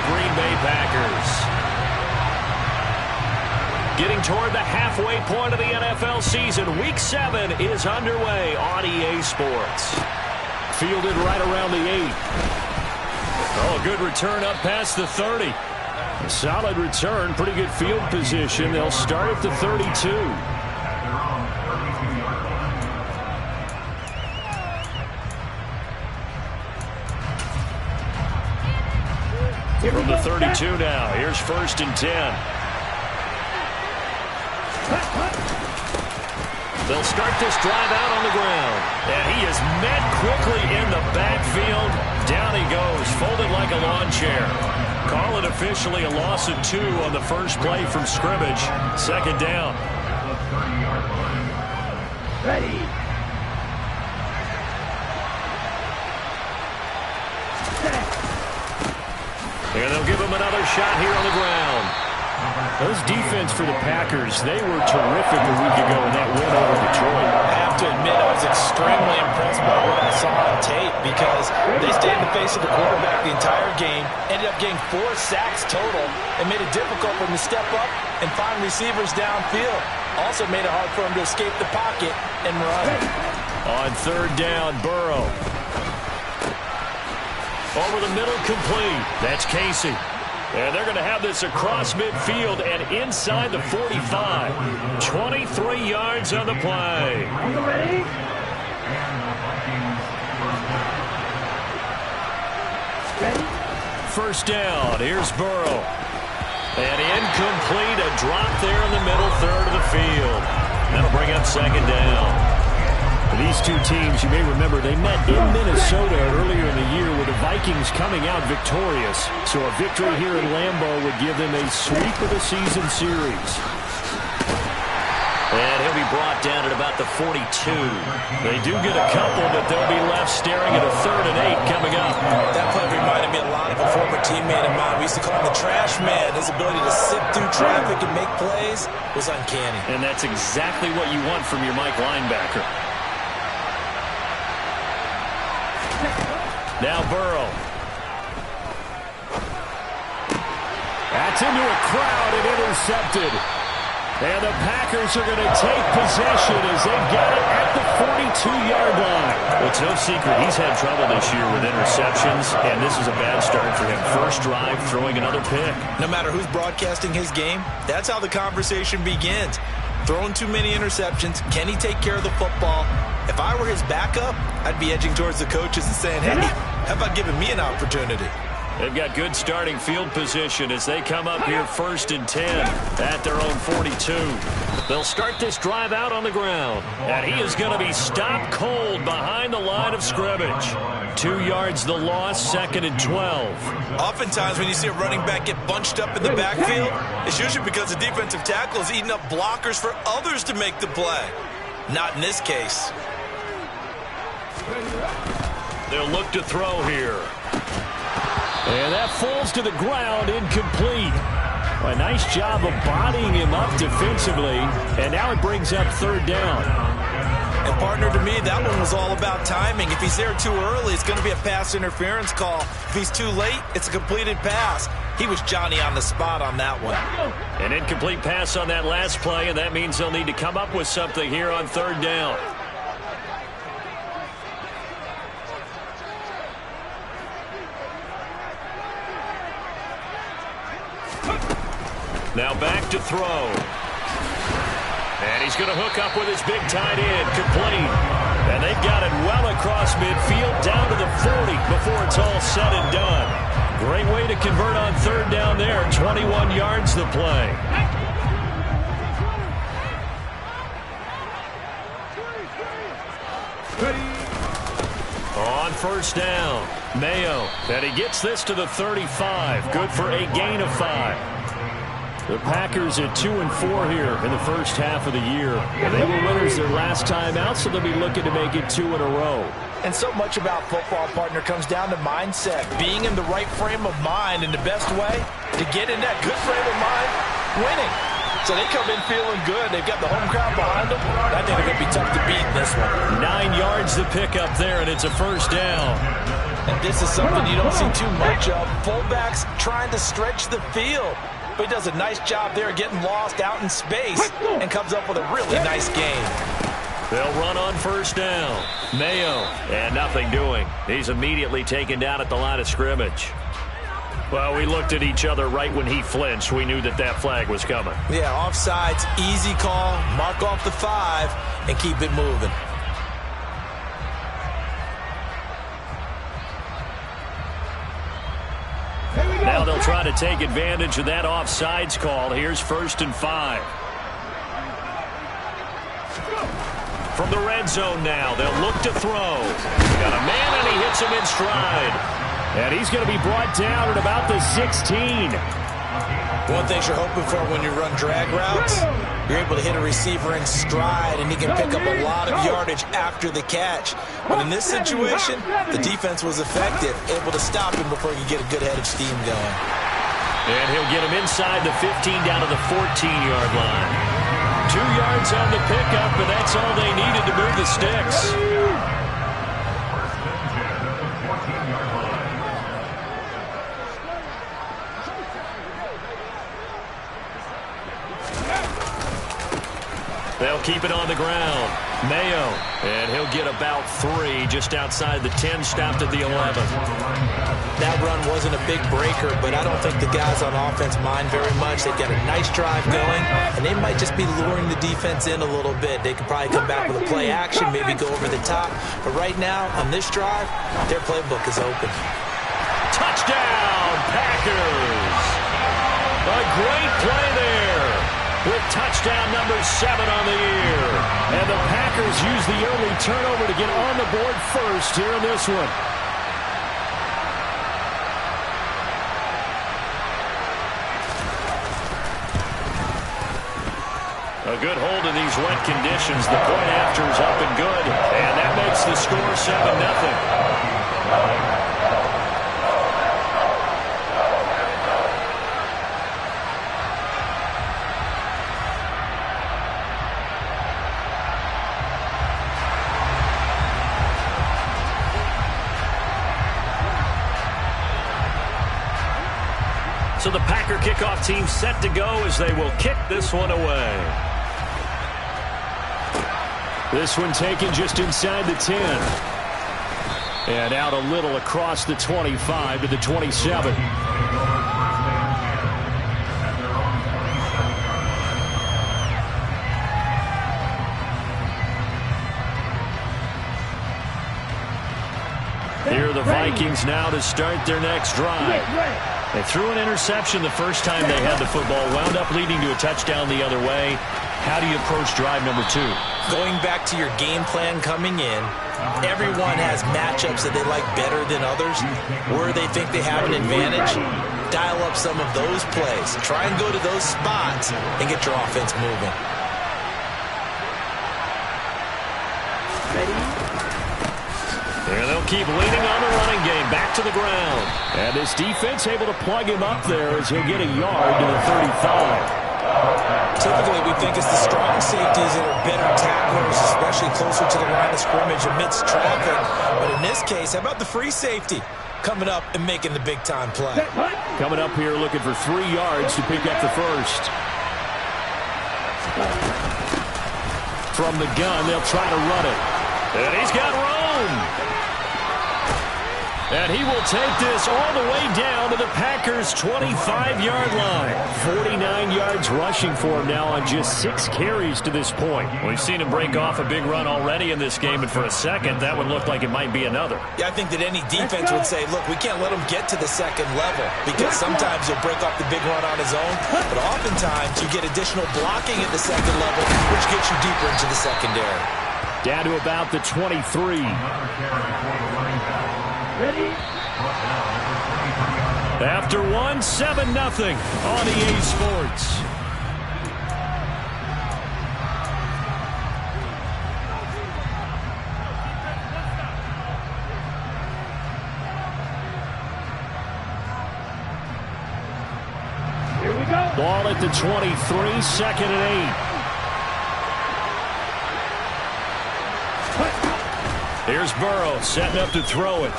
Green Bay Packers. Getting toward the halfway point of the NFL season. Week 7 is underway on EA Sports. Fielded right around the 8. Oh, a good return up past the 30. A solid return, pretty good field position. They'll start at the 32. From the 32 now, here's 1st and 10. They'll start this drive out on the ground. And he is met quickly in the backfield. Down he goes, folded like a lawn chair. Call it officially a loss of 2 on the first play from scrimmage. 2nd down. Ready. And they'll give him another shot here on the ground. Those defense for the Packers, they were terrific a week ago in that win over Detroit. I have to admit, I was extremely impressed by what I saw on tape because they stayed in the face of the quarterback the entire game, ended up getting 4 sacks total, and made it difficult for him to step up and find receivers downfield. Also made it hard for him to escape the pocket and run. On 3rd down, Burrow. Over the middle, complete. That's Casey. And they're going to have this across midfield and inside the 45. 23 yards on the play. Ready? Ready? 1st down. Here's Burrow. And incomplete. A drop there in the middle third of the field. That'll bring up 2nd down. These two teams, you may remember, they met in Minnesota earlier in the year with the Vikings coming out victorious. So a victory here in Lambeau would give them a sweep of the season series. And he'll be brought down at about the 42. They do get a couple, but they'll be left staring at a 3rd and 8 coming up. That play reminded me a lot of a former teammate of mine. We used to call him the trash man. His ability to sift through traffic and make plays was uncanny. And that's exactly what you want from your Mike linebacker. Now Burrow. That's into a crowd and intercepted. And the Packers are going to take possession as they've got it at the 42-yard line. Well, it's no secret he's had trouble this year with interceptions, and this is a bad start for him. First drive, throwing another pick. No matter who's broadcasting his game, that's how the conversation begins. Throwing too many interceptions. Can he take care of the football? If I were his backup, I'd be edging towards the coaches and saying, hey, how about giving me an opportunity? They've got good starting field position as they come up here 1st and 10 at their own 42. They'll start this drive out on the ground. And he is going to be stopped cold behind the line of scrimmage. 2 yards the loss, 2nd and 12. Oftentimes when you see a running back get bunched up in the backfield, it's usually because the defensive tackle is eating up blockers for others to make the play. Not in this case. They'll look to throw here. And that falls to the ground, incomplete. A nice job of bodying him up defensively. And now it brings up 3rd down. And partner, to me, that one was all about timing. If he's there too early, it's going to be a pass interference call. If he's too late, it's a completed pass. He was Johnny on the spot on that one. An incomplete pass on that last play, and that means they'll need to come up with something here on 3rd down. Now back to throw. And he's going to hook up with his big tight end, complete. And they've got it well across midfield, down to the 40 before it's all said and done. Great way to convert on 3rd down there. 21 yards the play. On 1st down, Mayo. And he gets this to the 35. Good for a gain of 5. The Packers at 2-4 here in the first half of the year. And they were winners their last time out, so they'll be looking to make it 2 in a row. And so much about football, partner, comes down to mindset. Being in the right frame of mind, and the best way to get in that good frame of mind, winning. So they come in feeling good. They've got the home crowd behind them. I think they're going to be tough to beat in this one. 9 yards to pick up there, and it's a 1st down. And this is something you don't see too much of. Fullbacks trying to stretch the field. But he does a nice job there getting lost out in space and comes up with a really nice game. They'll run on first down. Mayo, and nothing doing. He's immediately taken down at the line of scrimmage. Well, we looked at each other right when he flinched. We knew that flag was coming. Yeah, offsides, easy call. Mark off the 5 and keep it moving. Now they'll try to take advantage of that offsides call. Here's 1st and 5. From the red zone now, they'll look to throw. Got a man, and he hits him in stride. And he's going to be brought down at about the 16. One thing you're hoping for when you run drag routes, you're able to hit a receiver in stride, and he can pick up a lot of yardage after the catch. But in this situation, the defense was effective, able to stop him before he could get a good head of steam going. And he'll get him inside the 15 down to the 14-yard line. 2 yards on the pickup, and that's all they needed to move the sticks. They'll keep it on the ground. Mayo, and he'll get about 3 just outside the 10, stopped at the 11. That run wasn't a big breaker, but I don't think the guys on offense mind very much. They've got a nice drive going, and they might just be luring the defense in a little bit. They could probably come back with a play action, maybe go over the top. But right now, on this drive, their playbook is open. Touchdown, Packers! A great play there, with touchdown number 7 on the year. And the Packers use the early turnover to get on the board first here in this one. A good hold in these wet conditions. The point after is up and good. And that makes the score 7-0. So the Packer kickoff team set to go as they will kick this one away. This one taken just inside the 10. And out a little across the 25 to the 27. Here are the Vikings now to start their next drive. They threw an interception the first time they had the football, wound up leading to a touchdown the other way. How do you approach drive number 2? Going back to your game plan coming in, everyone has matchups that they like better than others. Where they think they have an advantage, dial up some of those plays. Try and go to those spots and get your offense moving. And they'll keep leaning on the running game. Back to the ground. And this defense able to plug him up there as he'll get a yard to the 35. Typically, we think it's the strong safeties that are better tacklers, especially closer to the line of scrimmage amidst traffic. But in this case, how about the free safety coming up and making the big-time play? Coming up here looking for 3 yards to pick up the first. From the gun, they'll try to run it. And he's got room. And he will take this all the way down to the Packers' 25-yard line. 49 yards rushing for him now on just 6 carries to this point. We've seen him break off a big run already in this game, and for a second, that one looked like it might be another. Yeah, I think that any defense would say, look, we can't let him get to the second level, because sometimes he'll break off the big run on his own, but oftentimes you get additional blocking at the second level, which gets you deeper into the secondary. Down to about the 23. Ready? After 1, 7-0 on EA Sports. Here we go. Ball at the 23, 2nd and 8. Here's Burrow setting up to throw it.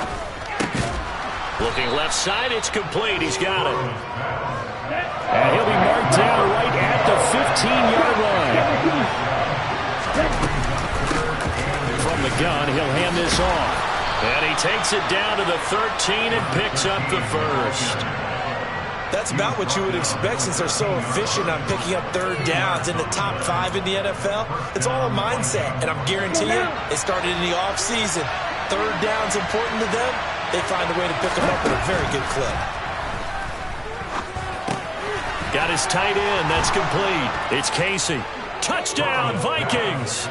Looking left side, it's complete. He's got it. And he'll be marked down right at the 15-yard line. From the gun, he'll hand this off. And he takes it down to the 13 and picks up the first. That's about what you would expect since they're so efficient on picking up third downs in the top 5 in the NFL. It's all a mindset, and I'm guaranteeing you, it started in the offseason. Third down's important to them. They find a way to pick them up at a very good clip. Got his tight end. That's complete. It's Casey. Touchdown, Vikings.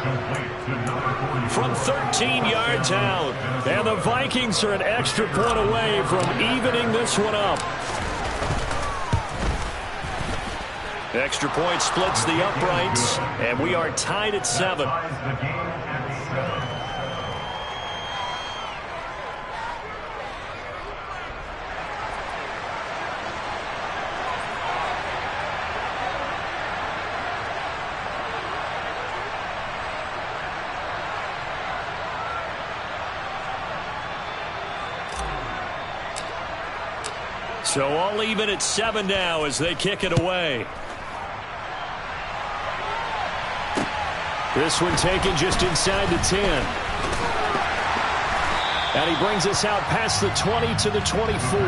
From 13 yards out. And the Vikings are an extra point away from evening this one up. Extra point splits the uprights, and we are tied at 7. So all even at 7 now as they kick it away. This one taken just inside the 10. And he brings us out past the 20 to the 24.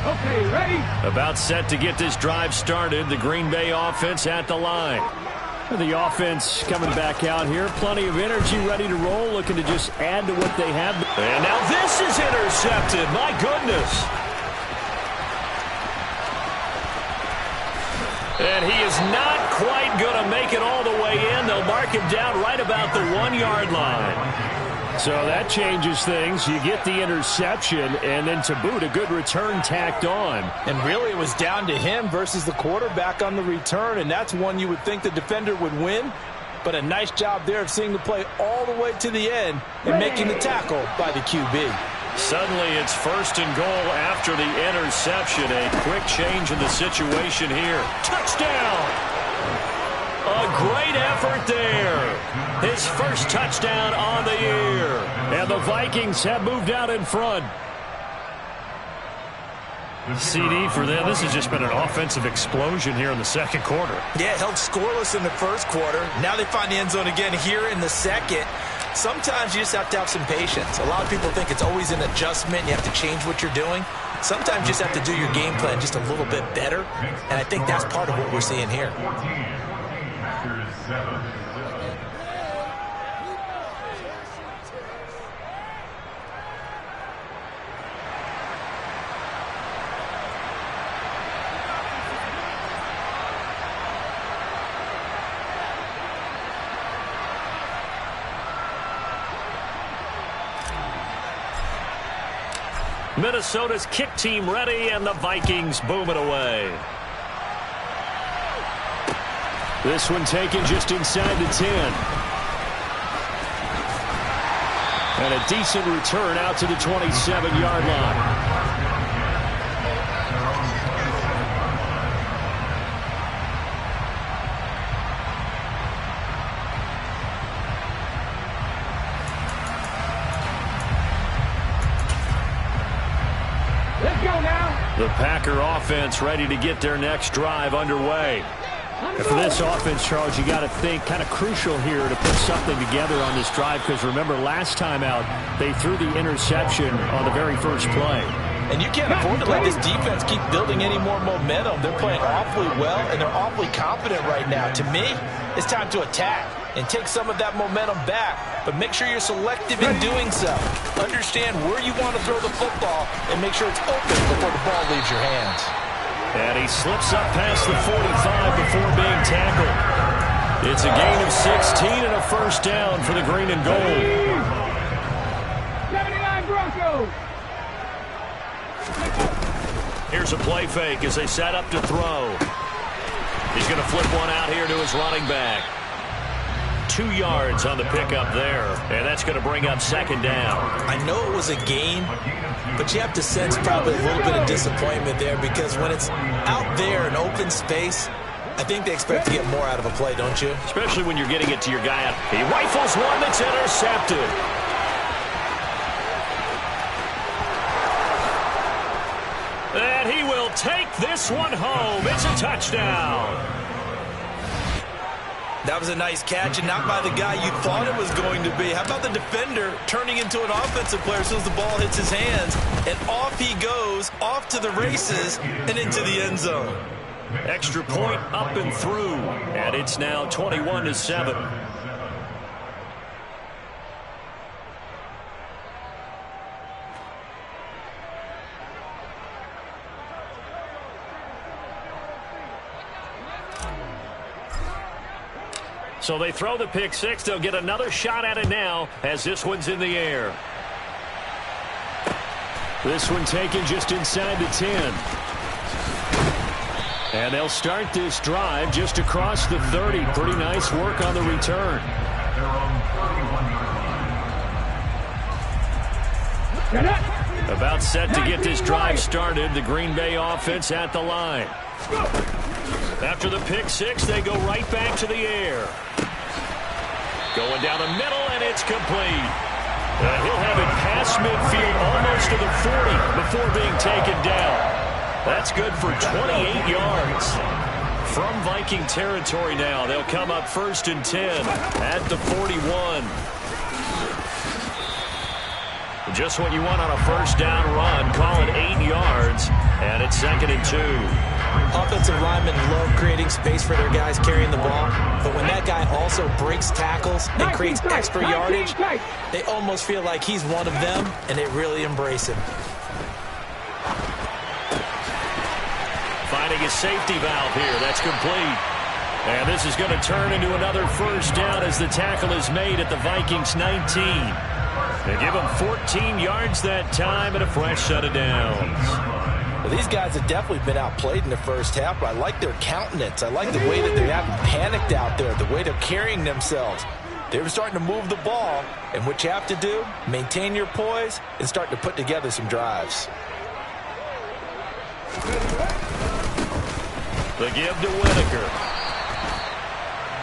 Okay, ready? About set to get this drive started. The Green Bay offense at the line. The offense coming back out here. Plenty of energy, ready to roll, looking to just add to what they have. And now this is intercepted. My goodness. And he is not quite going to make it all the way in. They'll mark him down right about the 1-yard line. So that changes things. You get the interception, and then to boot, a good return tacked on. And really, it was down to him versus the quarterback on the return, and that's one you would think the defender would win. But a nice job there of seeing the play all the way to the end and making the tackle by the QB. Suddenly, it's 1st and goal after the interception. A quick change in the situation here. Touchdown! A great effort there. His first touchdown on the year. And the Vikings have moved out in front. CD for them. This has just been an offensive explosion here in the second quarter. Yeah, held scoreless in the first quarter. Now they find the end zone again here in the second. Sometimes you just have to have some patience. A lot of people think it's always an adjustment. You have to change what you're doing. Sometimes you just have to do your game plan just a little bit better. And I think that's part of what we're seeing here. Minnesota's kick team ready, and the Vikings boom it away. This one taken just inside the 10. And a decent return out to the 27-yard line. The Packer offense ready to get their next drive underway. And for this offense, Charles, you got to think kind of crucial here to put something together on this drive, because remember last time out they threw the interception on the very first play. And you can't afford to let this defense keep building any more momentum. They're playing awfully well, and they're awfully confident right now. To me, it's time to attack and take some of that momentum back, but make sure you're selective in doing so. Understand where you want to throw the football and make sure it's open before the ball leaves your hands. And he slips up past the 45 before being tackled. It's a gain of 16 and a first down for the green and gold. 79 Broncos. Here's a play fake as they set up to throw. He's going to flip one out here to his running back. 2 yards on the pickup there, and that's going to bring up second down. I know it was a gain, but you have to sense probably a little bit of disappointment there because when it's out there in open space, I think they expect to get more out of a play, don't you? Especially when you're getting it to your guy out. He rifles one that's intercepted. And he will take this one home. It's a touchdown. That was a nice catch, and not by the guy you thought it was going to be. How about the defender turning into an offensive player as soon as the ball hits his hands, and off he goes, off to the races, and into the end zone. Extra point up and through, and it's now 21-7. So they throw the pick six. They'll get another shot at it now as this one's in the air. This one taken just inside the 10. And they'll start this drive just across the 30. Pretty nice work on the return. About set to get this drive started. The Green Bay offense at the line. After the pick six, they go right back to the air. Going down the middle, and it's complete. He'll have it past midfield, almost to the 40 before being taken down. That's good for 28 yards. From Viking territory now, they'll come up 1st and 10 at the 41. Just what you want on a first down run. Call it 8 yards, and it's 2nd and 2. Offensive linemen love creating space for their guys carrying the ball, but when that guy also breaks tackles and creates extra yardage, they almost feel like he's one of them, and they really embrace him. Finding a safety valve here. That's complete. And this is going to turn into another first down as the tackle is made at the Vikings 19. They give them 14 yards that time and a fresh set of downs. Well, these guys have definitely been outplayed in the first half, but I like their countenance. I like the way that they haven't panicked out there, the way they're carrying themselves. They're starting to move the ball, and what you have to do, maintain your poise and start to put together some drives. The give to Whitaker.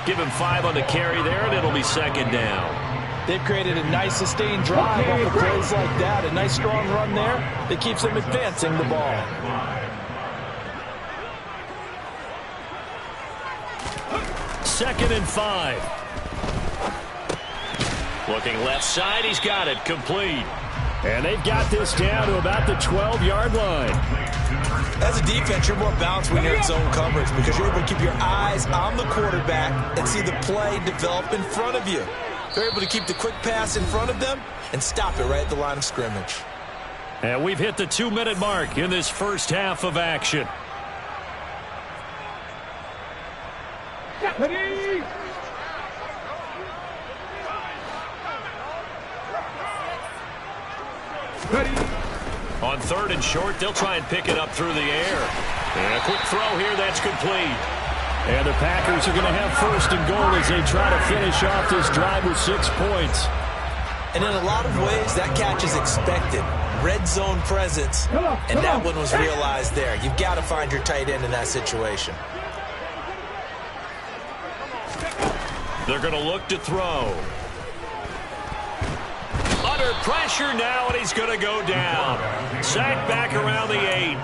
Give him 5 on the carry there, and it'll be 2nd down. They've created a nice sustained drive off of plays like that. A nice strong run there that keeps them advancing the ball. Second and 5. Looking left side, he's got it complete. And they've got this down to about the 12-yard line. As a defense, you're more balanced when you're in zone coverage because you're able to keep your eyes on the quarterback and see the play develop in front of you. They're able to keep the quick pass in front of them and stop it right at the line of scrimmage. And we've hit the 2-minute mark in this first half of action. Ready? On 3rd and short, they'll try and pick it up through the air. And a quick throw here, that's complete. And the Packers are going to have 1st and goal as they try to finish off this drive with 6 points. And in a lot of ways, that catch is expected. Red zone presence, and that one was realized there. You've got to find your tight end in that situation. They're going to look to throw. Under pressure now, and he's going to go down. Sack back around the 8.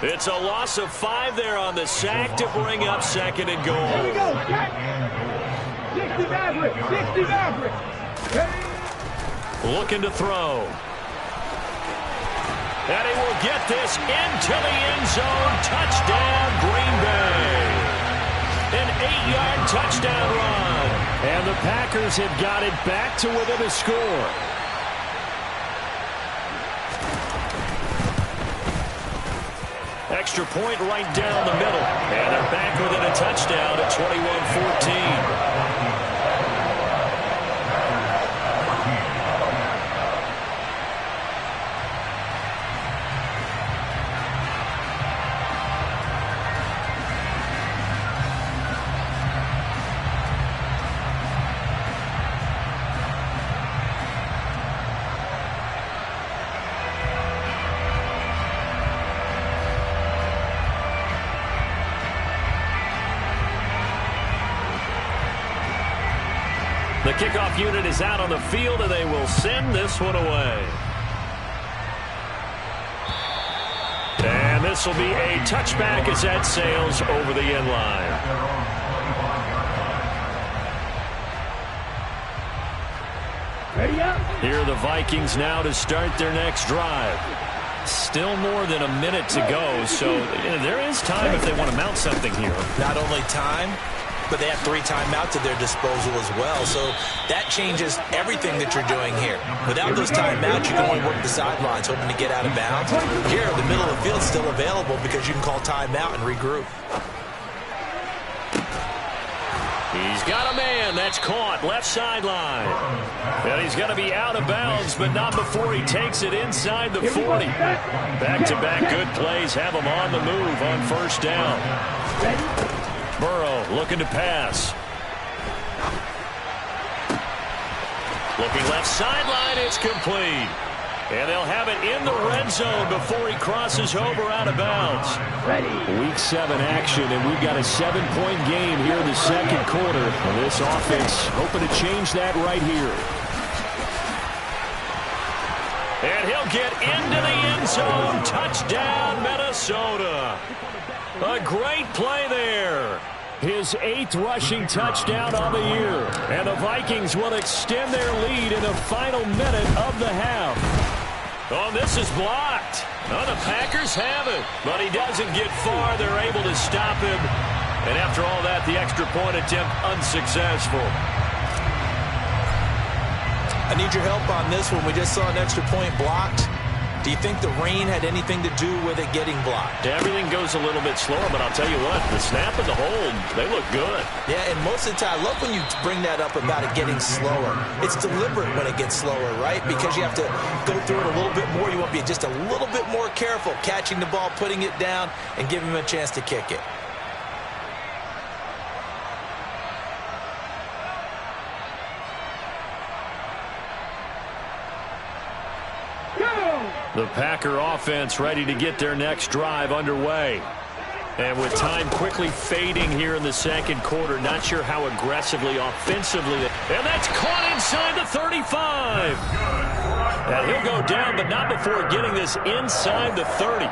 It's a loss of 5 there on the sack to bring up 2nd and goal. Here we go, Jack. 60 Maverick, 60 Maverick. Looking to throw. And he will get this into the end zone. Touchdown, Green Bay. An 8-yard touchdown run. And the Packers have got it back to within a score. Extra point right down the middle. And they're back within a touchdown at 21-14. The kickoff unit is out on the field, and they will send this one away. And this will be a touchback as that sails over the end line. Ready up. Here are the Vikings now to start their next drive. Still more than a minute to go, so there is time if they want to mount something here. Not only time, but they have 3 timeouts at their disposal as well. So that changes everything that you're doing here. Without those timeouts, you can only work the sidelines, hoping to get out of bounds. Here, the middle of the field is still available because you can call timeout and regroup. He's got a man. That's caught left sideline. And he's going to be out of bounds, but not before he takes it inside the 40. Back-to-back good plays have him on the move on first down. Burrow looking to pass. Looking left sideline. It's complete. And they'll have it in the red zone before he crosses over out of bounds. Week 7 action, and we've got a 7-point game here in the second quarter. And this offense hoping to change that right here. And he'll get into the end zone. Touchdown, Minnesota. A great play there. His 8th rushing touchdown on the year. And the Vikings will extend their lead in the final minute of the half. Oh, this is blocked. Oh, the Packers have it. But he doesn't get far. They're able to stop him. And after all that, the extra point attempt unsuccessful. I need your help on this one. We just saw an extra point blocked. Do you think the rain had anything to do with it getting blocked? Everything goes a little bit slower, but I'll tell you what, the snap and the hold, they look good. Yeah, and most of the time, I love when you bring that up about it getting slower. It's deliberate when it gets slower, right? Because you have to go through it a little bit more. You want to be just a little bit more careful catching the ball, putting it down, and giving him a chance to kick it. The Packer offense ready to get their next drive underway. And with time quickly fading here in the second quarter, not sure how aggressively, offensively. And that's caught inside the 35. And he'll go down, but not before getting this inside the 30.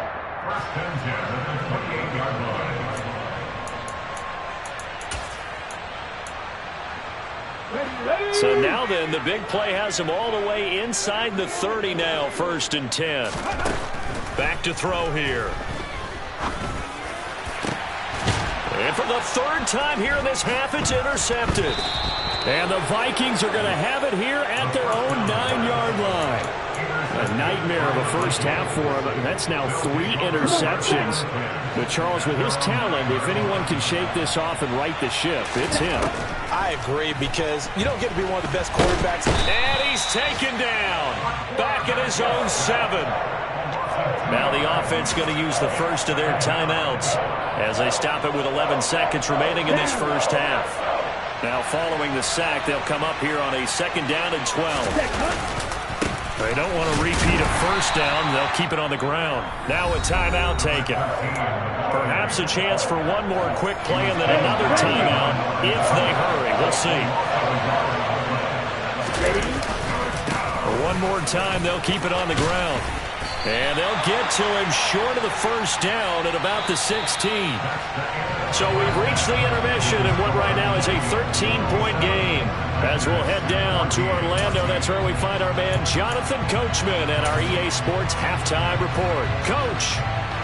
So now then, the big play has him all the way inside the 30 now, 1st and 10. Back to throw here. And for the 3rd time here in this half, it's intercepted. And the Vikings are going to have it here at their own 9-yard line. A nightmare of a first half for him. That's now 3 interceptions. But Charles, with his talent, if anyone can shake this off and right the ship, it's him. I agree, because you don't get to be one of the best quarterbacks. And he's taken down. Back at his own 7. Now the offense going to use the first of their timeouts as they stop it with 11 seconds remaining in this first half. Now following the sack, they'll come up here on a 2nd down and 12. They don't want to repeat a first down. They'll keep it on the ground. Now a timeout taken. Perhaps a chance for one more quick play and then another timeout if they hurry. We'll see. One more time, they'll keep it on the ground. And they'll get to him short of the first down at about the 16. So we've reached the intermission in what right now is a 13-point game. As we'll head down to Orlando, that's where we find our man Jonathan Coachman and our EA Sports Halftime Report. Coach,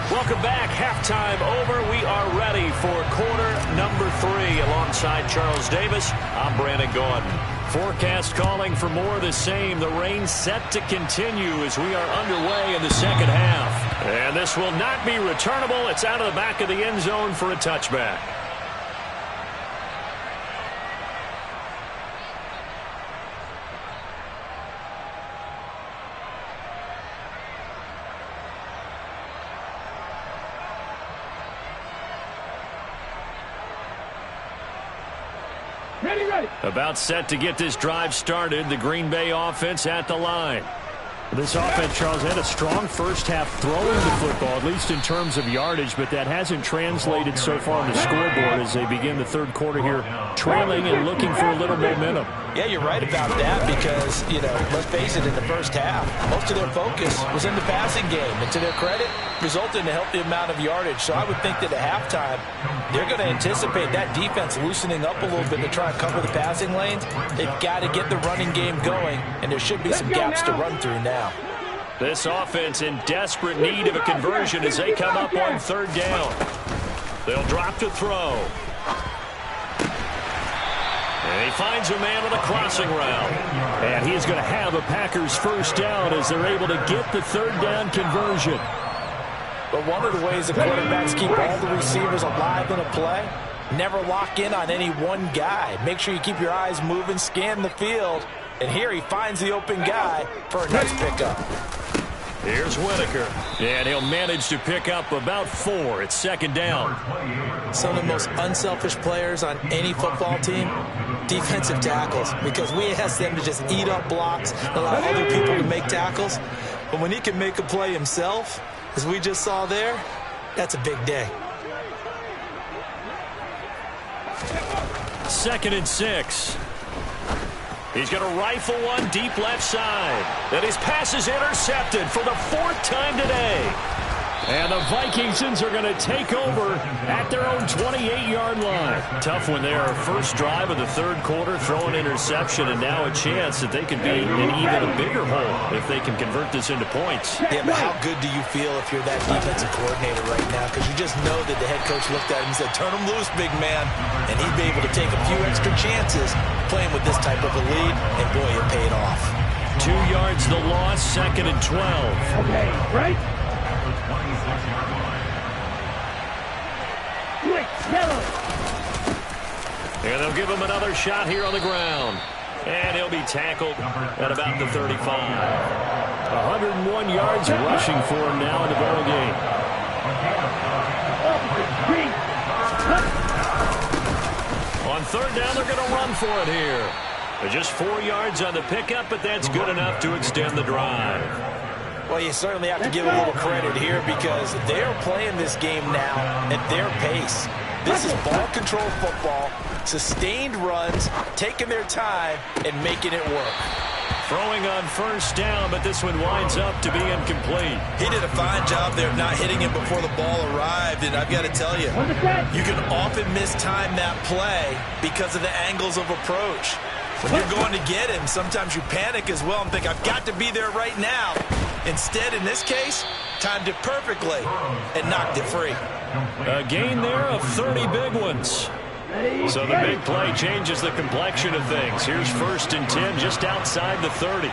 welcome back. Halftime over. We are ready for quarter number 3. Alongside Charles Davis, I'm Brandon Gordon. Forecast calling for more of the same. The rain set to continue as we are underway in the second half. And this will not be returnable. It's out of the back of the end zone for a touchback. About set to get this drive started. The Green Bay offense at the line. This offense, Charles, had a strong first half throwing the football, at least in terms of yardage, but that hasn't translated so far on the scoreboard as they begin the third quarter here trailing and looking for a little momentum. Yeah, you're right about that because, let's face it, in the first half, most of their focus was in the passing game. And to their credit, resulted in a healthy amount of yardage. So I would think that at halftime, they're going to anticipate that defense loosening up a little bit to try and cover the passing lanes. They've got to get the running game going, and there should be some gaps to run through now. This offense in desperate need of a conversion as they come up on third down. They'll drop to throw. And he finds a man on a crossing route. And he's going to have a Packers first down as they're able to get the third down conversion. But one of the ways the quarterbacks keep all the receivers alive in a play, never lock in on any one guy. Make sure you keep your eyes moving, scan the field. And here he finds the open guy for a nice pickup. Here's Whitaker, and he'll manage to pick up about 4. It's second down. Some of the most unselfish players on any football team, defensive tackles, because we ask them to just eat up blocks, allow other people to make tackles. But when he can make a play himself, as we just saw there, that's a big day. 2nd and 6. He's going to rifle one deep left side. And his pass is intercepted for the 4th time today. And the Vikingsons are going to take over at their own 28-yard line. Tough one there. First drive of the third quarter, throw an interception, and now a chance that they could be in even a bigger hole if they can convert this into points. Yeah, but how good do you feel if you're that defensive coordinator right now? Because you just know that the head coach looked at him and said, turn him loose, big man. And he'd be able to take a few extra chances playing with this type of a lead, and boy, it paid off. 2 yards the loss, 2nd and 12. Okay, right? And they'll give him another shot here on the ground. And he'll be tackled at about the 35. 101 yards rushing for him now in the ball game. On third down, they're going to run for it here. They're just 4 yards on the pickup, but that's good enough to extend the drive. Well, you certainly have to give a little credit here because they're playing this game now at their pace. This is ball control football, sustained runs, taking their time, and making it work. Throwing on first down, but this one winds up to be incomplete. He did a fine job there of not hitting him before the ball arrived, and I've got to tell you, you can often mistime that play because of the angles of approach. When you're going to get him, sometimes you panic as well and think, I've got to be there right now. Instead, in this case, timed it perfectly and knocked it free. A gain there of 30 big ones. So the big play changes the complexion of things. Here's 1st and 10 just outside the 30.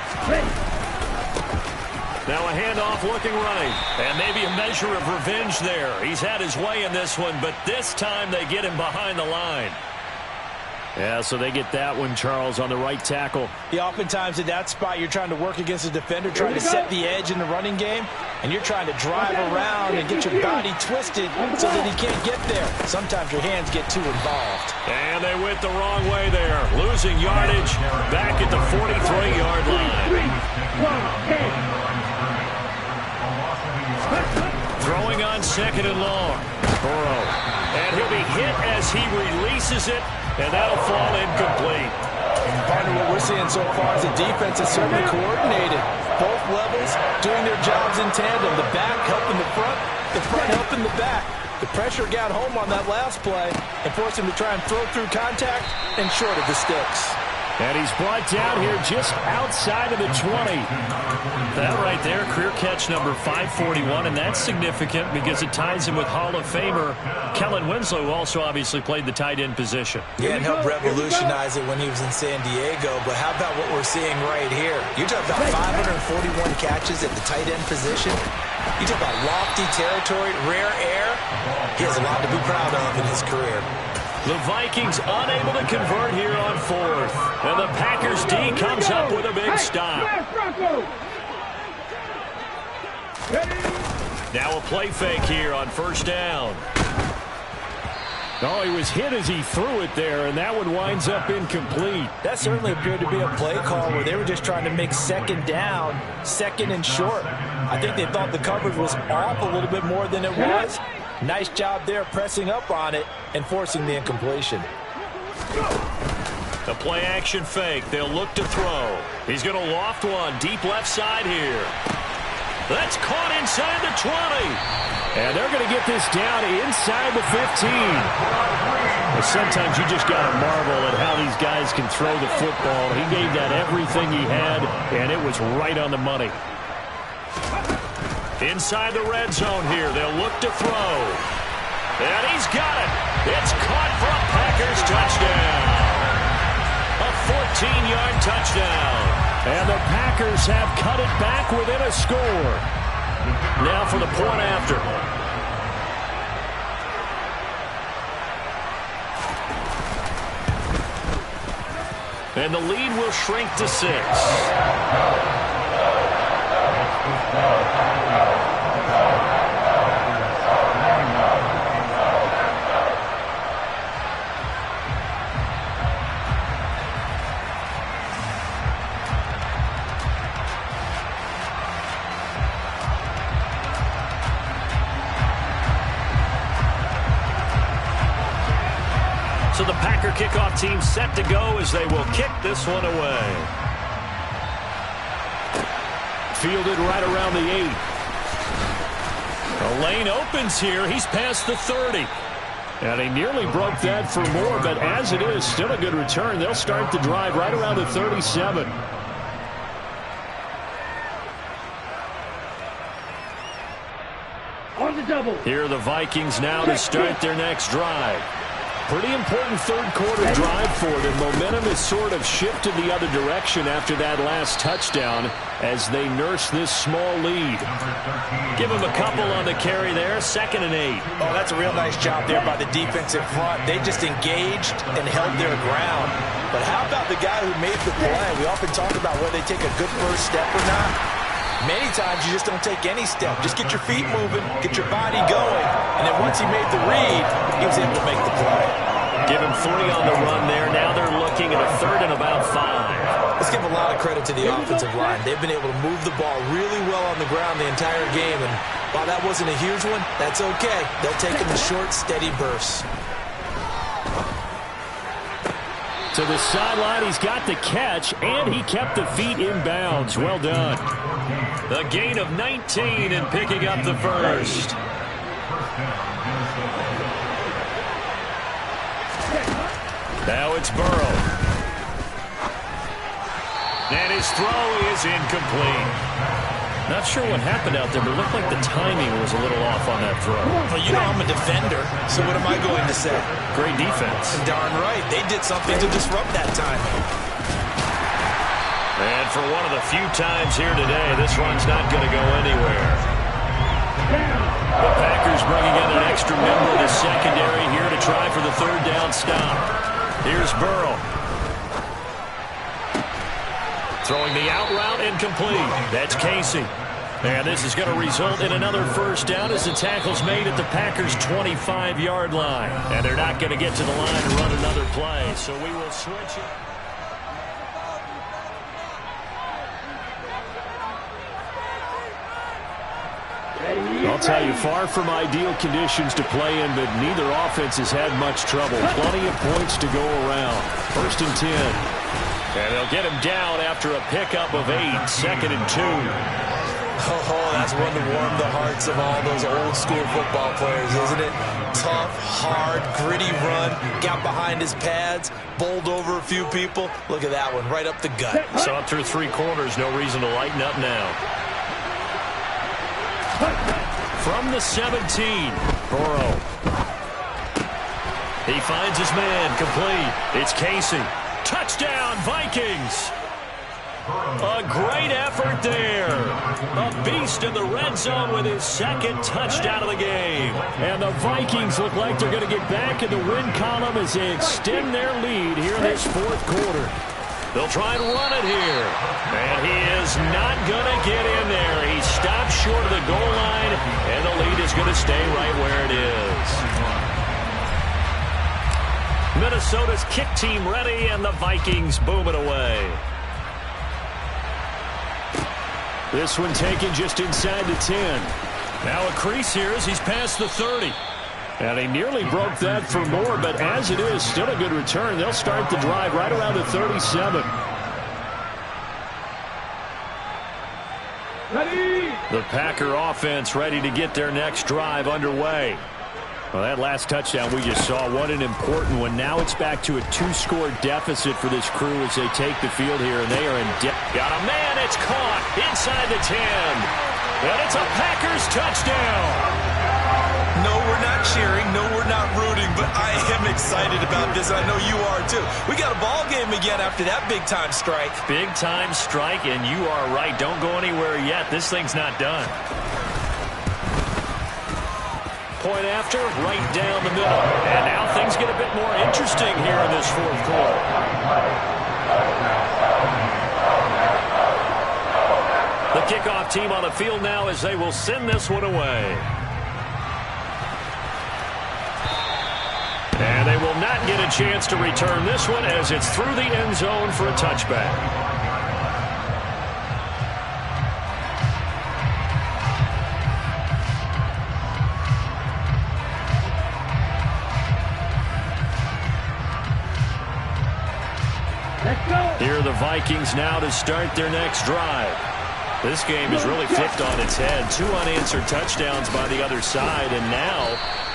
Now a handoff looking right. And maybe a measure of revenge there. He's had his way in this one, but this time they get him behind the line. Yeah, so they get that one, Charles, on the right tackle. Yeah, oftentimes at that spot, you're trying to work against a defender, trying to set the edge in the running game, and you're trying to drive around and get your body twisted so that he can't get there. Sometimes your hands get too involved. And they went the wrong way there, losing yardage back at the 43-yard line. Throwing on 2nd and long. Burrow. And he'll be hit as he releases it. And that'll fall incomplete. Partner, what we're seeing so far is the defense is certainly coordinated. Both levels doing their jobs in tandem. The back helping the front helping the back. The pressure got home on that last play and forced him to try and throw through contact and short of the sticks. And he's brought down here just outside of the 20. That right there, career catch number 541, and that's significant because it ties him with Hall of Famer Kellen Winslow, who also obviously played the tight end position. Yeah, and helped revolutionize it when he was in San Diego, but how about what we're seeing right here? You talk about 541 catches at the tight end position. You talk about lofty territory, rare air. He has a lot to be proud of in his career. The Vikings unable to convert here on 4th. And the Packers D comes up with a big stop. Now a play fake here on 1st down. Oh, he was hit as he threw it there, and that one winds up incomplete. That certainly appeared to be a play call where they were just trying to make 2nd down, 2nd and short. I think they thought the coverage was off a little bit more than it was. Nice job there pressing up on it and forcing the incompletion. The play action fake. They'll look to throw. He's going to loft one deep left side here. That's caught inside the 20. And they're going to get this down inside the 15. Well, sometimes you just got to marvel at how these guys can throw the football. He gave that everything he had, and it was right on the money. Inside the red zone here. They'll look to throw. And he's got it. It's caught for a Packers touchdown. A 14-yard touchdown. And the Packers have cut it back within a score. Now for the point after. And the lead will shrink to 6. So the Packer kickoff team set to go as they will kick this one away. Fielded right around the 8. The lane opens here. He's past the 30. And he nearly broke that for more, but as it is, still a good return. They'll start the drive right around the 37. On the double. Here are the Vikings now to start their next drive. Pretty important third-quarter drive for them. Momentum has sort of shifted the other direction after that last touchdown as they nurse this small lead. Give them a couple on the carry there. 2nd and 8. Oh, that's a real nice job there by the defense in front. They just engaged and held their ground. But how about the guy who made the play? We often talk about whether they take a good first step or not. Many times you just don't take any step. Just get your feet moving, get your body going, and then once he made the read, he was able to make the play. Give him 3 on the run there. Now they're looking at a 3rd and about 5. Let's give a lot of credit to the offensive line. They've been able to move the ball really well on the ground the entire game, and while that wasn't a huge one, that's okay. They'll take them in short, steady bursts. To the sideline, he's got the catch, and he kept the feet in bounds. Well done. The gain of 19 and picking up the first. Now it's Burrow. And his throw is incomplete. Not sure what happened out there, but it looked like the timing was a little off on that throw. Well, you know I'm a defender, so what am I going to say? Great defense. Darn right. They did something to disrupt that timing. And for one of the few times here today, this run's not going to go anywhere. The Packers bringing in an extra member of the secondary here to try for the 3rd down stop. Here's Burrow. Throwing the out route incomplete. That's Casey. And this is going to result in another first down as the tackle's made at the Packers' 25-yard line. And they're not going to get to the line to run another play, so we will switch it. I'll tell you, far from ideal conditions to play in, but neither offense has had much trouble. Plenty of points to go around. 1st and 10. And they'll get him down after a pickup of 8. 2nd and 2. Oh, that's one to warm the hearts of all those old-school football players, isn't it? Tough, hard, gritty run. Got behind his pads, bowled over a few people. Look at that one, right up the gut. Saw it through 3 quarters. No reason to lighten up now. From the 17, Burrow. He finds his man, complete. It's Casey. Touchdown, Vikings. A great effort there. A beast in the red zone with his 2nd touchdown of the game. And the Vikings look like they're going to get back in the win column as they extend their lead here in this 4th quarter. They'll try and run it here. And he is not going to get in there. He stopped short of the goal line, and the lead is going to stay right where it is. Minnesota's kick team ready, and the Vikings boom it away. This one taken just inside the 10. Now a crease here as he's past the 30. And he nearly broke that for more, but as it is, still a good return. They'll start the drive right around the 37. Ready. The Packer offense ready to get their next drive underway. Well, that last touchdown we just saw, what an important one. Now it's back to a 2-score deficit for this crew as they take the field here, and they are in debt. Got a man, it's caught inside the 10. And it's a Packers touchdown. No, we're not cheering. No, we're not rooting, but I am excited about this. I know you are, too. We got a ball game again after that big-time strike. Big-time strike, and you are right. Don't go anywhere yet. This thing's not done. Point after, right down the middle. And now things get a bit more interesting here in this fourth quarter. The kickoff team on the field now as they will send this one away. And they will not get a chance to return this one as it's through the end zone for a touchback. Here are the Vikings now to start their next drive. This game is really flipped on its head. 2 unanswered touchdowns by the other side, and now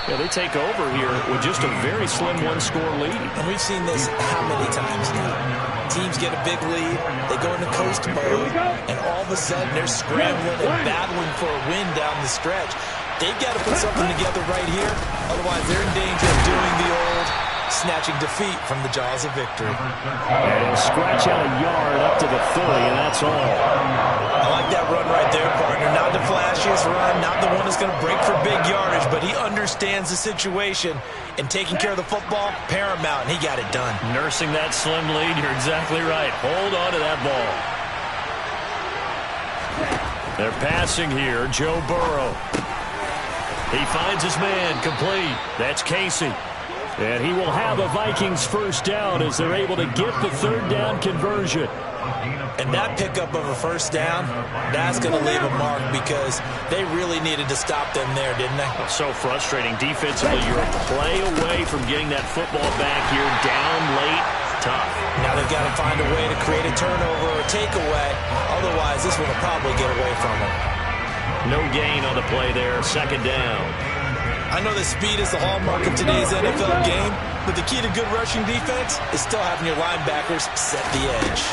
they take over here with just a very slim 1-score lead. And we've seen this how many times now? Teams get a big lead, they go into coast mode, and all of a sudden they're scrambling and battling for a win down the stretch. They've got to put something together right here, otherwise they're in danger of doing the old snatching defeat from the jaws of victory. And scratch out a yard up to the 30, and that's all. I like that run right there, partner. Not the flashiest run, not the one that's going to break for big yardage, but he understands the situation, and taking care of the football, paramount, and he got it done. Nursing that slim lead, you're exactly right. Hold on to that ball. They're passing here, Joe Burrow. He finds his man, complete. That's Casey. And he will have a Vikings first down as they're able to get the third down conversion. And that pickup of a first down, that's going to leave a mark because they really needed to stop them there, didn't they? So frustrating. Defensively, you're a play away from getting that football back here down late. Tough. Now they've got to find a way to create a turnover or a takeaway. Otherwise, this one will probably get away from them. No gain on the play there. Second down. I know that speed is the hallmark of today's NFL game, but the key to good rushing defense is still having your linebackers set the edge.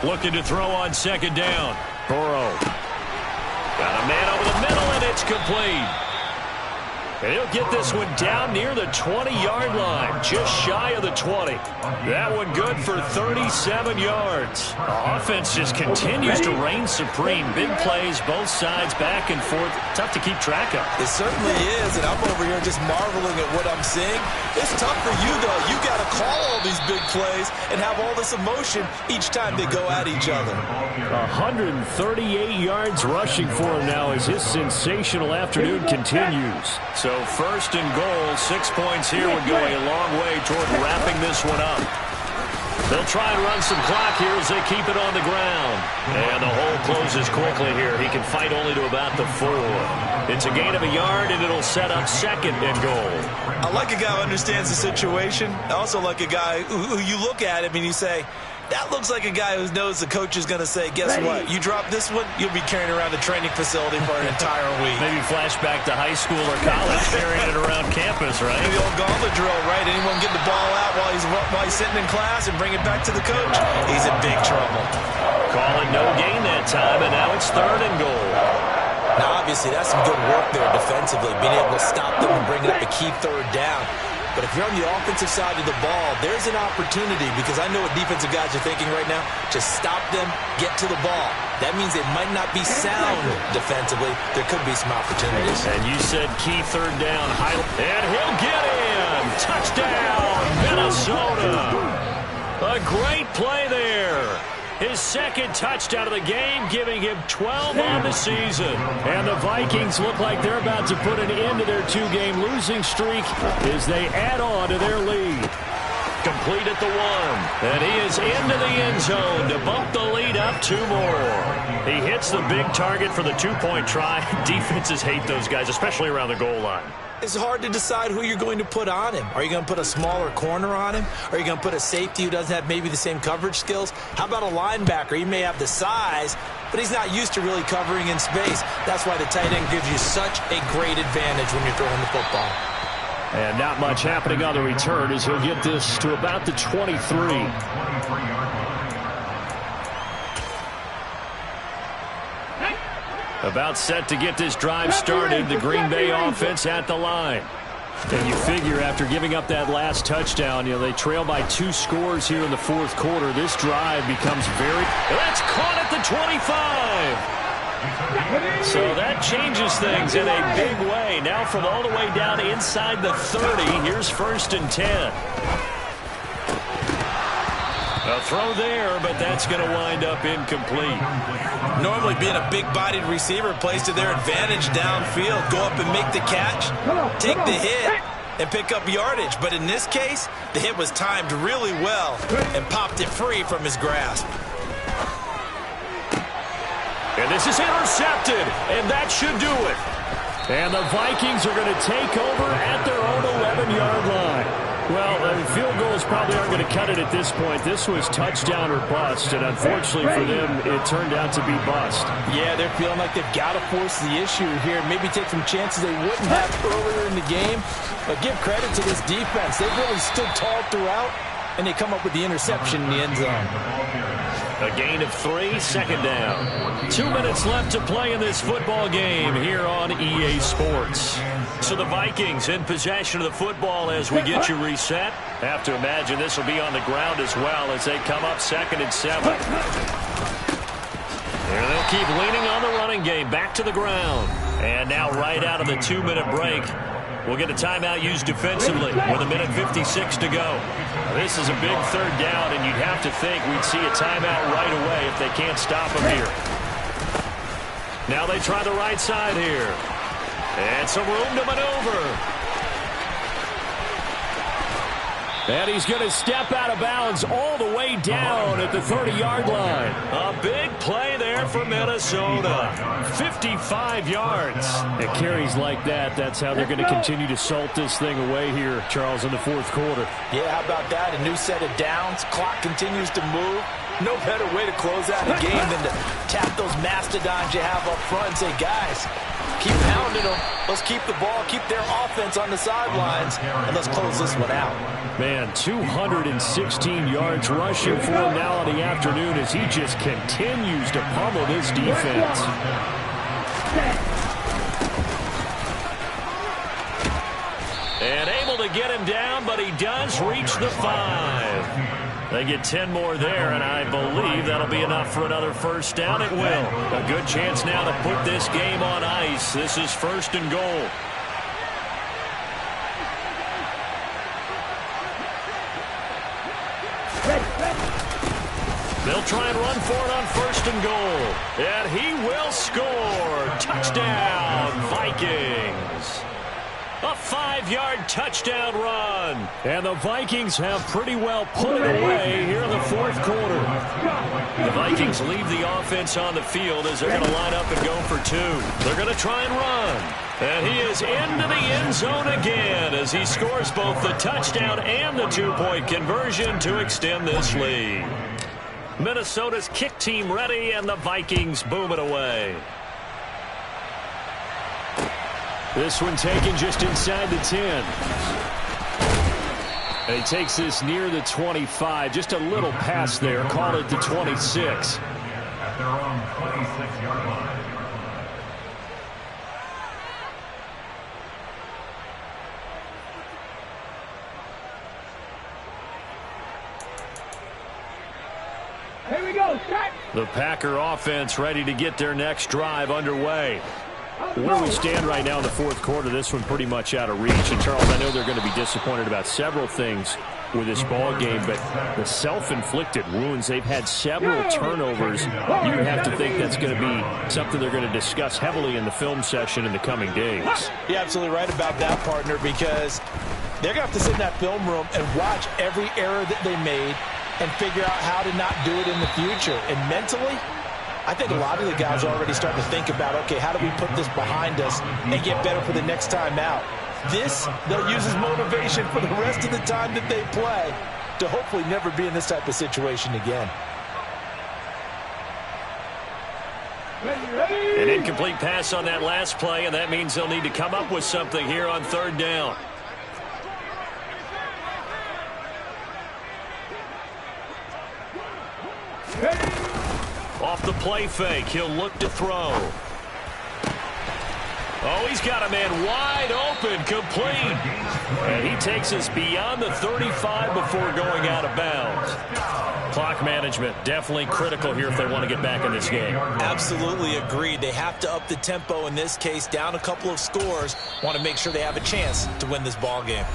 Looking to throw on second down. Burrow. Got a man over the middle, and it's complete. And he'll get this one down near the 20-yard line, just shy of the 20. That one good for 37 yards. Offense just continues to reign supreme. Big plays, both sides, back and forth. Tough to keep track of. It certainly is, and I'm over here just marveling at what I'm seeing. It's tough for you, though. You got to call all these big plays and have all this emotion each time they go at each other. 138 yards rushing for him now as his sensational afternoon continues. So first and goal, 6 points here would go a long way toward wrapping this one up. They'll try and run some clock here as they keep it on the ground. And the hole closes quickly here. He can fight only to about the 4. It's a gain of a yard, and it'll set up second and goal. I like a guy who understands the situation. I also like a guy who you look at him and you say, that looks like a guy who knows the coach is going to say, guess what? You drop this one, you'll be carrying around the training facility for an entire week. Maybe flashback to high school or college, carrying it around campus, right? Maybe the old gauntlet drill, right? Anyone get the ball out while he's sitting in class and bring it back to the coach? He's in big trouble. Call it no gain that time, and now it's third and goal. Now, obviously, that's some good work there defensively, being able to stop them and bring up a key third down. But if you're on the offensive side of the ball, there's an opportunity because I know what defensive guys are thinking right now. Just stop them, get to the ball. That means it might not be sound defensively. There could be some opportunities. And you said key third down. And he'll get in. Touchdown, Minnesota. A great play there. His second touchdown of the game, giving him 12 on the season. And the Vikings look like they're about to put an end to their 2-game losing streak as they add on to their lead. Complete at the 1. And he is into the end zone to bump the lead up 2 more. He hits the big target for the 2-point try. Defenses hate those guys, especially around the goal line. It's hard to decide who you're going to put on him. Are you going to put a smaller corner on him? Are you going to put a safety who doesn't have maybe the same coverage skills? How about a linebacker? He may have the size, but he's not used to really covering in space. That's why the tight end gives you such a great advantage when you're throwing the football. And not much happening on the return as he'll get this to about the 23. About set to get this drive started. The Green Bay offense at the line. And you figure after giving up that last touchdown, they trail by 2 scores here in the fourth quarter. This drive becomes very... That's caught at the 25. So that changes things in a big way. Now from all the way down inside the 30, here's 1st and 10. A throw there, but that's going to wind up incomplete. Normally being a big-bodied receiver plays to their advantage downfield. Go up and make the catch, take the hit, and pick up yardage. But in this case, the hit was timed really well and popped it free from his grasp. And this is intercepted, and that should do it. And the Vikings are going to take over at their own 11-yard line. Well, field goals probably aren't going to cut it at this point. This was touchdown or bust, and unfortunately for them, it turned out to be bust. Yeah, they're feeling like they've got to force the issue here. Maybe take some chances they wouldn't have earlier in the game. But give credit to this defense. They've really stood tall throughout, and they come up with the interception in the end zone. A gain of 3, 2nd down. 2 minutes left to play in this football game here on EA Sports. So the Vikings in possession of the football as we get you reset. Have to imagine this will be on the ground as well as they come up 2nd and 7. There they'll keep leaning on the running game. Back to the ground. And now right out of the 2-minute break, we'll get a timeout used defensively with 1:56 to go. This is a big 3rd down, and you'd have to think we'd see a timeout right away if they can't stop him here. Now they try the right side here. And some room to maneuver. And he's going to step out of bounds all the way down at the 30-yard line. A big play there for Minnesota. 55 yards. It carries like that. That's how they're going to continue to salt this thing away here, Charles, in the fourth quarter. Yeah, how about that? A new set of downs. Clock continues to move. No better way to close out a game than to tap those mastodons you have up front and say, guys, keep pounding them. Let's keep the ball, keep their offense on the sidelines, and let's close this one out. Man, 216 yards rushing for him now in the afternoon as he just continues to pummel this defense. And able to get him down, but he does reach the 5. They get 10 more there, and I believe that'll be enough for another 1st down. It will. A good chance now to put this game on ice. This is 1st and goal. They'll try and run for it on 1st and goal. And he will score. Touchdown, Vikings. A 5-yard touchdown run. And the Vikings have pretty well put it away here in the fourth quarter. The Vikings leave the offense on the field as they're going to line up and go for 2. They're going to try and run. And he is into the end zone again as he scores both the touchdown and the 2-point conversion to extend this lead. Minnesota's kick team ready, and the Vikings boom it away. This one taken just inside the 10. And he takes this near the 25. Just a little pass there. Call it the 26. At their own 26-yard line. Here we go, set. The Packer offense ready to get their next drive underway. Where we stand right now in the fourth quarter, this one pretty much out of reach. And, Charles, I know they're going to be disappointed about several things with this ball game, but the self-inflicted wounds, they've had several turnovers. You have to think that's going to be something they're going to discuss heavily in the film session in the coming days. You're absolutely right about that, partner, because They're going to have to sit in that film room and watch every error that they made and figure out how to not do it in the future. And mentally, I think a lot of the guys are already starting to think about, okay, how do we put this behind us and get better for the next time out? This, they'll use as motivation for the rest of the time that they play to hopefully never be in this type of situation again. An incomplete pass on that last play, and that means they'll need to come up with something here on third down. Off the play fake, he'll look to throw. Oh, he's got a man wide open, complete. And he takes us beyond the 35 before going out of bounds. Clock management, definitely critical here if they want to get back in this game. Absolutely agreed. They have to up the tempo in this case, down a couple of scores. Want to make sure they have a chance to win this ball game.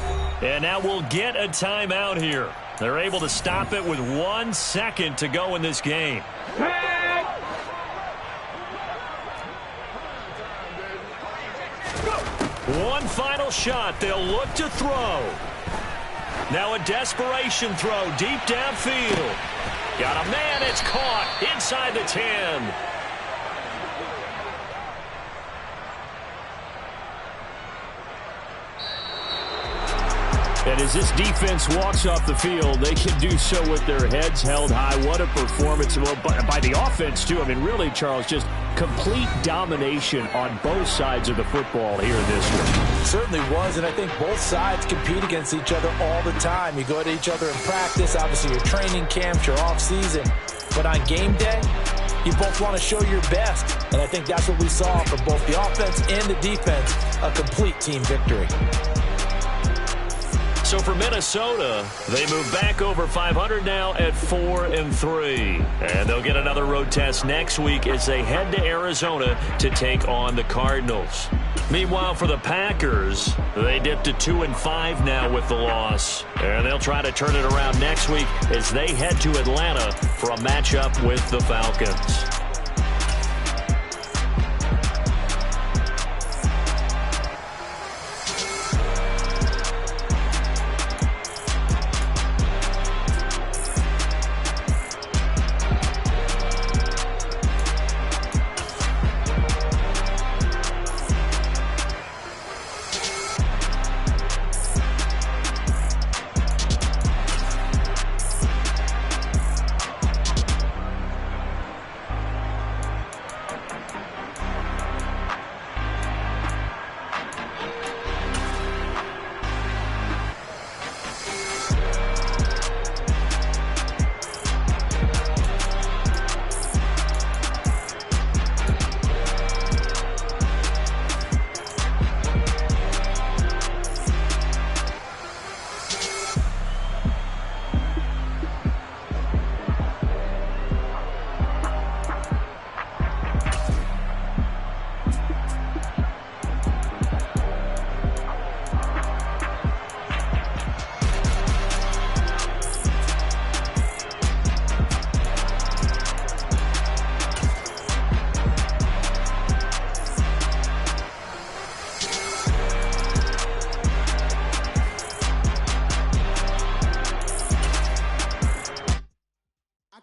And now we'll get a timeout here. They're able to stop it with 1 second to go in this game. One final shot. They'll look to throw. Now a desperation throw deep downfield. Got a man. It's caught inside the 10. And as this defense walks off the field, they can do so with their heads held high. What a performance by the offense, too. I mean, really, Charles, just complete domination on both sides of the football here this one. Certainly was, and I think both sides compete against each other all the time. You go to each other in practice, obviously your training camps, your off-season. But on game day, you both want to show your best. And I think that's what we saw from both the offense and the defense, a complete team victory. So for Minnesota, they move back over 500 now at 4-3. And they'll get another road test next week as they head to Arizona to take on the Cardinals. Meanwhile, for the Packers, they dip to 2-5 now with the loss. And they'll try to turn it around next week as they head to Atlanta for a matchup with the Falcons.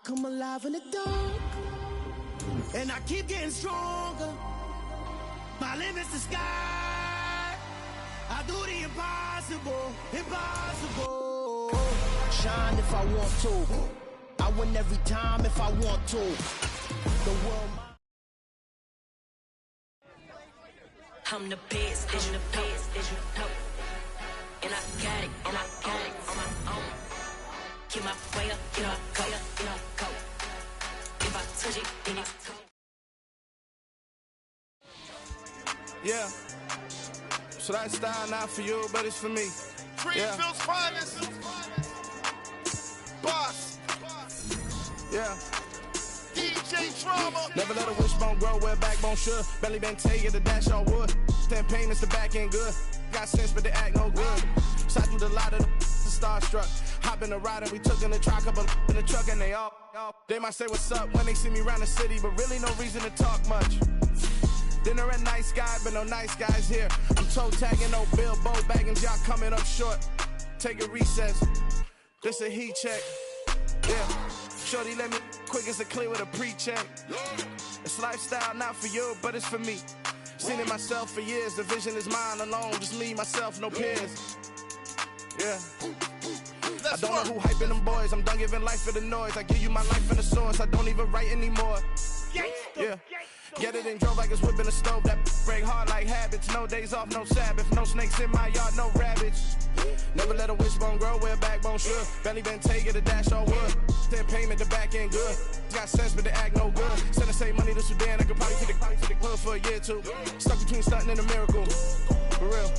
Come alive in the dark, and I keep getting stronger. My limit's the sky. I do the impossible, impossible. Shine if I want to. I win every time if I want to. The world. I'm the best, is you the best, is you know. And I got it, and I got it on my own. Get my way up, you know I go, you know I go. If I touch it, then it's cold. Yeah. So that style not for you, but it's for me. Greenfield's finest. Boss. Yeah. DJ Drama. Never let a wishbone grow where backbone should. Belly been tell you the dash all wood. Stand payments the back end good. Got sense but they act no good. Shot through the lot of the starstruck. Hop in the ride and we took in the truck up in the truck and they all they might say what's up when they see me around the city, but really no reason to talk much. Dinner at Nice Guy, but no nice guys here. I'm toe tagging, no Bilbo Baggins, y'all coming up short. Take a recess. This a heat check. Yeah. Shorty let me quick as a clear with a pre-check. It's lifestyle, not for you, but it's for me. Seen it myself for years. The vision is mine alone. Just me, myself, no peers. Yeah. I don't know who hyping them boys. I'm done giving life for the noise. I give you my life in the source. I don't even write anymore. Yeah. Get it and drove like it's whipping a stove. That break hard like habits. No days off, no Sabbath. No snakes in my yard, no rabbits. Never let a wishbone grow where a backbone should. Belly been taking the dash all wood. Then payment, the back end good. Got sense, but they act no good. Send the same money to Sudan. I could probably take the hood for a year or two. Stuck between stunting and a miracle. For real.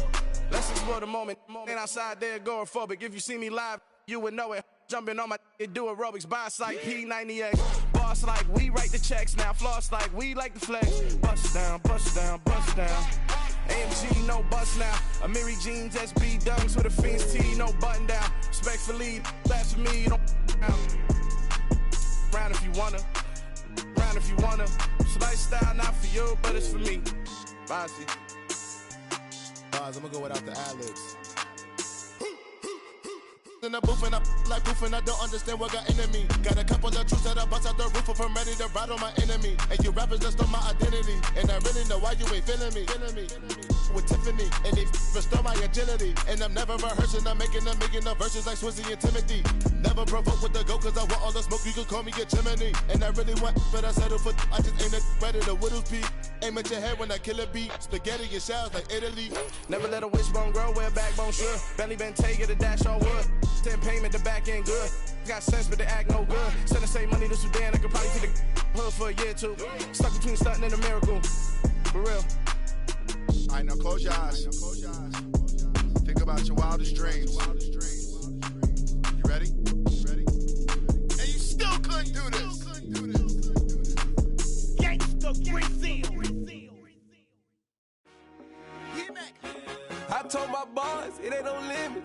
Let's explore the moment. Ain't outside there agoraphobic. If you see me live, you would know it. Jumping on my do aerobics, buy site P90X. Boss like we write the checks now. Floss like we like the flex. Bust down, bust down, bust down. AMG, no bust now. Amiri jeans, SB dunks with a Fiends T, no button down. Respectfully, that's for me, don't round if you wanna. Round if you wanna. It's lifestyle, not for you, but it's for me. Bossy. I'm gonna go without the ad-libs. In the booth and I like proof and I don't understand what got into me. Got a couple of truths that I bust out the roof if I'm ready to ride on my enemy. And you rappers just stole my identity. And I really know why you ain't feeling me. With Tiffany and they restore my agility. And I'm never rehearsing, I'm making a million of verses like Swizzy and Timothy. Never provoke with the go cause I want all the smoke, you can call me a chimney. And I really want, but I settle for I just ain't ready to Whittles Peak. Aim at your head when I kill a beat. Spaghetti and shells like Italy. Never let a wishbone grow where a backbone should. Belly been taking the dash all wood. Then payment, the back end good. Got sense, but they act no good. Send the same money to Sudan, I could probably take the hood for a year or two. Stuck between stunting and a miracle. For real. All right, now close your eyes. Think about your wildest dreams. You ready? And you still couldn't do this. Gangsta Brazil. I told my boys it ain't no limit.